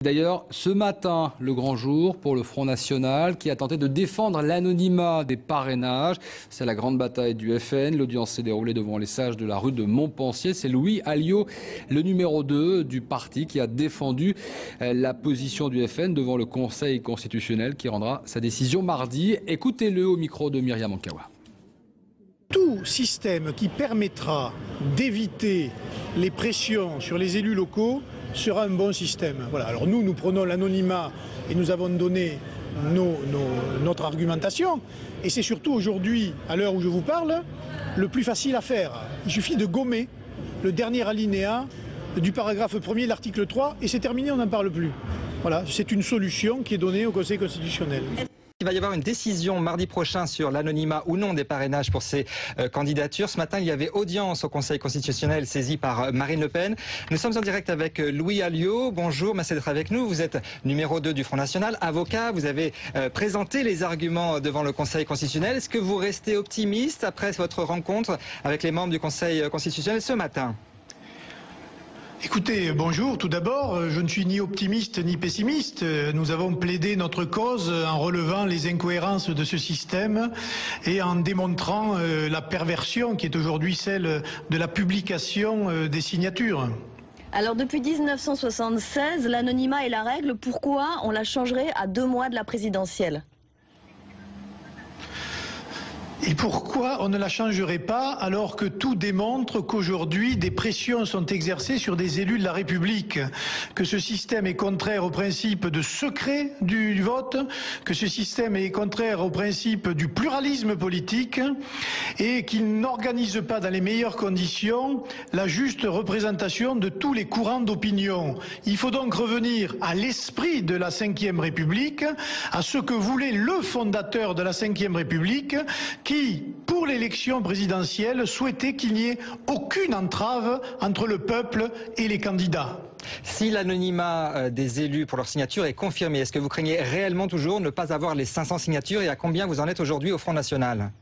D'ailleurs, ce matin, le grand jour pour le Front National qui a tenté de défendre l'anonymat des parrainages. C'est la grande bataille du FN. L'audience s'est déroulée devant les sages de la rue de Montpensier. C'est Louis Alliot, le numéro 2 du parti, qui a défendu la position du FN devant le Conseil constitutionnel qui rendra sa décision mardi. Écoutez-le au micro de Myriam Ankawa. Tout système qui permettra d'éviter les pressions sur les élus locaux sera un bon système. Voilà. Alors nous prenons l'anonymat et nous avons donné notre argumentation. Et c'est surtout aujourd'hui, à l'heure où je vous parle, le plus facile à faire. Il suffit de gommer le dernier alinéa du paragraphe 1er de l'article 3 et c'est terminé, on n'en parle plus. Voilà, c'est une solution qui est donnée au Conseil constitutionnel. Il va y avoir une décision mardi prochain sur l'anonymat ou non des parrainages pour ces candidatures. Ce matin, il y avait audience au Conseil constitutionnel saisie par Marine Le Pen. Nous sommes en direct avec Louis Alliot. Bonjour, merci d'être avec nous. Vous êtes numéro 2 du Front National, avocat. Vous avez présenté les arguments devant le Conseil constitutionnel. Est-ce que vous restez optimiste après votre rencontre avec les membres du Conseil constitutionnel ce matin ? Écoutez, bonjour. Tout d'abord, je ne suis ni optimiste ni pessimiste. Nous avons plaidé notre cause en relevant les incohérences de ce système et en démontrant la perversion qui est aujourd'hui celle de la publication des signatures. Alors depuis 1976, l'anonymat est la règle. Pourquoi on la changerait à 2 mois de la présidentielle ? Et pourquoi on ne la changerait pas alors que tout démontre qu'aujourd'hui des pressions sont exercées sur des élus de la République, que ce système est contraire au principe de secret du vote, que ce système est contraire au principe du pluralisme politique et qu'il n'organise pas dans les meilleures conditions la juste représentation de tous les courants d'opinion. Il faut donc revenir à l'esprit de la Ve République, à ce que voulait le fondateur de la Ve République, qui, pour l'élection présidentielle, souhaitait qu'il n'y ait aucune entrave entre le peuple et les candidats. Si l'anonymat des élus pour leur signature est confirmé, est-ce que vous craignez réellement toujours ne pas avoir les 500 signatures et à combien vous en êtes aujourd'hui au Front National ?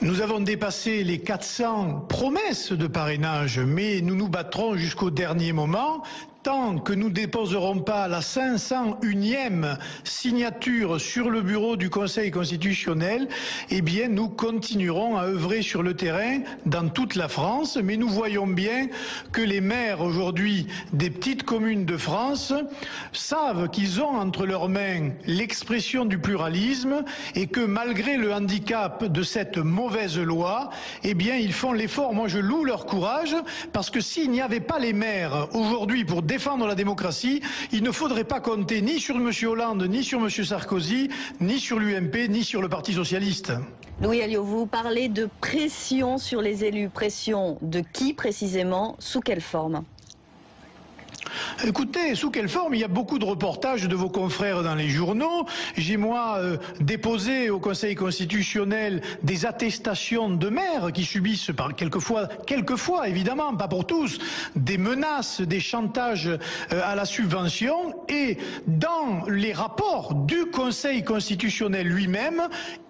Nous avons dépassé les 400 promesses de parrainage, mais nous nous battrons jusqu'au dernier moment. Tant que nous ne déposerons pas la 501e signature sur le bureau du Conseil constitutionnel, eh bien nous continuerons à œuvrer sur le terrain dans toute la France. Mais nous voyons bien que les maires aujourd'hui des petites communes de France savent qu'ils ont entre leurs mains l'expression du pluralisme et que malgré le handicap de cette mauvaise loi, eh bien ils font l'effort. Moi je loue leur courage parce que s'il n'y avait pas les maires aujourd'hui pour défendre la démocratie, il ne faudrait pas compter ni sur M. Hollande, ni sur M. Sarkozy, ni sur l'UMP, ni sur le Parti socialiste. Louis Alliot, vous parlez de pression sur les élus. Pression de qui précisément ? Sous quelle forme ? Écoutez, sous quelle forme? Il y a beaucoup de reportages de vos confrères dans les journaux. J'ai moi déposé au Conseil constitutionnel des attestations de maires qui subissent quelquefois évidemment, pas pour tous, des menaces, des chantages à la subvention. Et dans les rapports du Conseil constitutionnel lui-même,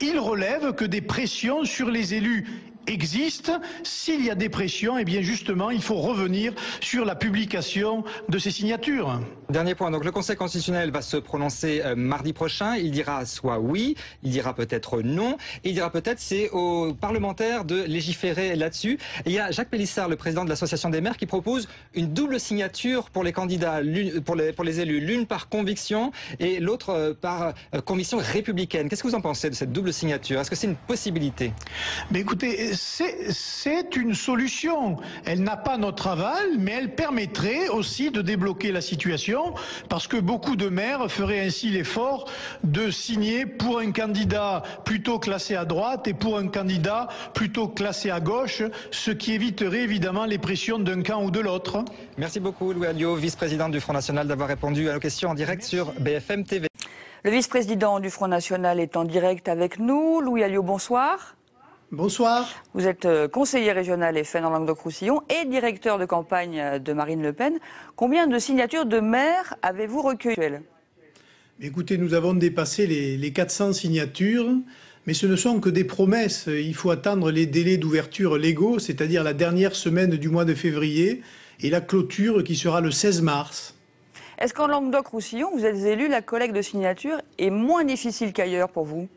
il relève que des pressions sur les élus existe. S'il y a des pressions, eh bien justement, il faut revenir sur la publication de ces signatures. Dernier point, donc le Conseil constitutionnel va se prononcer mardi prochain. Il dira soit oui, il dira peut-être non, et il dira peut-être c'est aux parlementaires de légiférer là-dessus. Et il y a Jacques Pélissard, le président de l'Association des maires, qui propose une double signature pour les candidats, pour les élus, l'une par conviction et l'autre par conviction républicaine. Qu'est-ce que vous en pensez de cette double signature? Est-ce que c'est une possibilité? Mais écoutez, c'est une solution. Elle n'a pas notre aval, mais elle permettrait aussi de débloquer la situation, parce que beaucoup de maires feraient ainsi l'effort de signer pour un candidat plutôt classé à droite et pour un candidat plutôt classé à gauche, ce qui éviterait évidemment les pressions d'un camp ou de l'autre. Merci beaucoup Louis Alliot, vice-président du Front National, d'avoir répondu à nos questions en direct sur BFM TV. Le vice-président du Front National est en direct avec nous. Louis Alliot, bonsoir. Bonsoir. Vous êtes conseiller régional FN en Languedoc-Roussillon et directeur de campagne de Marine Le Pen. Combien de signatures de maires avez-vous recueillies? Écoutez, nous avons dépassé les 400 signatures, mais ce ne sont que des promesses. Il faut attendre les délais d'ouverture légaux, c'est-à-dire la dernière semaine du mois de février. et la clôture qui sera le 16 mars. Est-ce qu'en Languedoc-Roussillon, vous êtes élu, la collecte de signatures est moins difficile qu'ailleurs pour vous?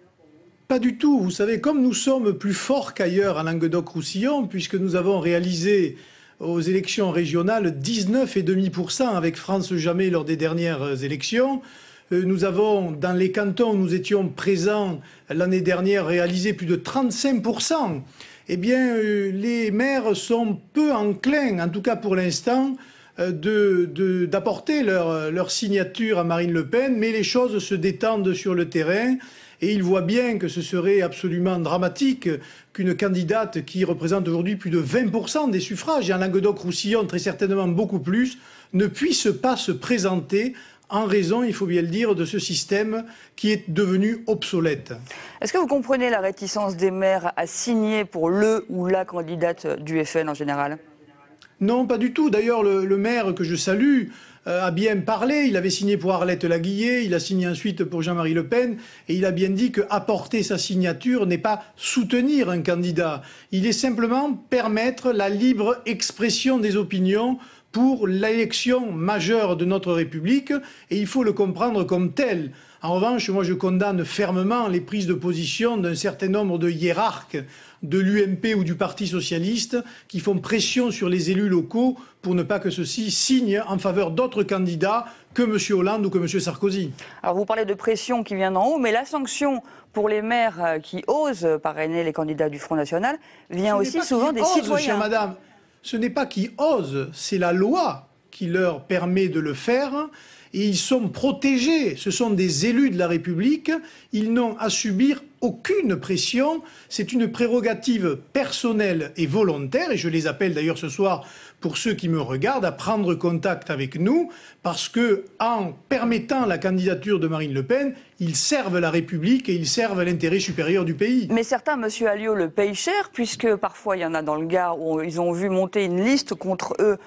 Pas du tout. Vous savez, comme nous sommes plus forts qu'ailleurs à Languedoc-Roussillon, puisque nous avons réalisé aux élections régionales 19,5% avec France Jamais lors des dernières élections. Nous avons, dans les cantons où nous étions présents l'année dernière, réalisé plus de 35%. Eh bien, les maires sont peu enclins, en tout cas pour l'instant, d'apporter leur signature à Marine Le Pen, mais les choses se détendent sur le terrain. Et ils voient bien que ce serait absolument dramatique qu'une candidate qui représente aujourd'hui plus de 20% des suffrages, et en Languedoc-Roussillon très certainement beaucoup plus, ne puisse pas se présenter en raison, il faut bien le dire, de ce système qui est devenu obsolète. Est-ce que vous comprenez la réticence des maires à signer pour le ou la candidate du FN en général? Non, pas du tout. D'ailleurs, le maire que je salue a bien parlé. Il avait signé pour Arlette Laguillet, il a signé ensuite pour Jean-Marie Le Pen, et il a bien dit que apporter sa signature n'est pas soutenir un candidat. Il est simplement permettre la libre expression des opinions pour l'élection majeure de notre République, et il faut le comprendre comme tel. En revanche, moi je condamne fermement les prises de position d'un certain nombre de hiérarques de l'UMP ou du Parti socialiste qui font pression sur les élus locaux pour ne pas que ceux-ci signent en faveur d'autres candidats que M. Hollande ou que M. Sarkozy. Alors vous parlez de pression qui vient d'en haut, mais la sanction pour les maires qui osent parrainer les candidats du Front National vient aussi souvent des citoyens. Chère madame, ce n'est pas qui osent, c'est la loi qui leur permet de le faire. Et ils sont protégés, ce sont des élus de la République, ils n'ont à subir aucune pression, c'est une prérogative personnelle et volontaire, et je les appelle d'ailleurs ce soir, pour ceux qui me regardent, à prendre contact avec nous, parce que en permettant la candidature de Marine Le Pen, ils servent la République et ils servent l'intérêt supérieur du pays. Mais certains, M. Alliot, le payent cher, puisque parfois il y en a dans le Gard où ils ont vu monter une liste contre eux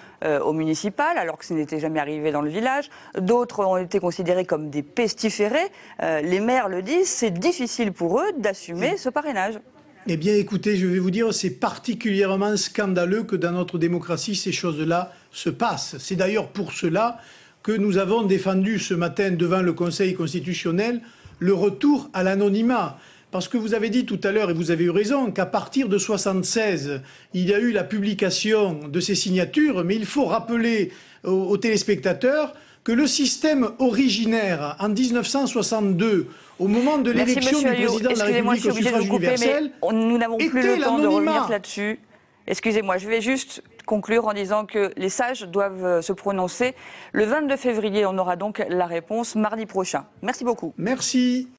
au municipal, alors que ce n'était jamais arrivé dans le village. D'autres ont été considérés comme des pestiférés. Les maires le disent, c'est difficile pour eux d'assumer ce parrainage. Eh bien, écoutez, je vais vous dire, c'est particulièrement scandaleux que dans notre démocratie, ces choses-là se passent. C'est d'ailleurs pour cela que nous avons défendu ce matin devant le Conseil constitutionnel le retour à l'anonymat. Parce que vous avez dit tout à l'heure, et vous avez eu raison, qu'à partir de 1976, il y a eu la publication de ces signatures, mais il faut rappeler aux téléspectateurs que le système originaire, en 1962, au moment de l'élection du président de la République au suffrage universel, nous n'avons plus le temps de revenir là-dessus. Excusez-moi, je vais juste conclure en disant que les sages doivent se prononcer. Le 22 février, on aura donc la réponse mardi prochain. Merci beaucoup. Merci.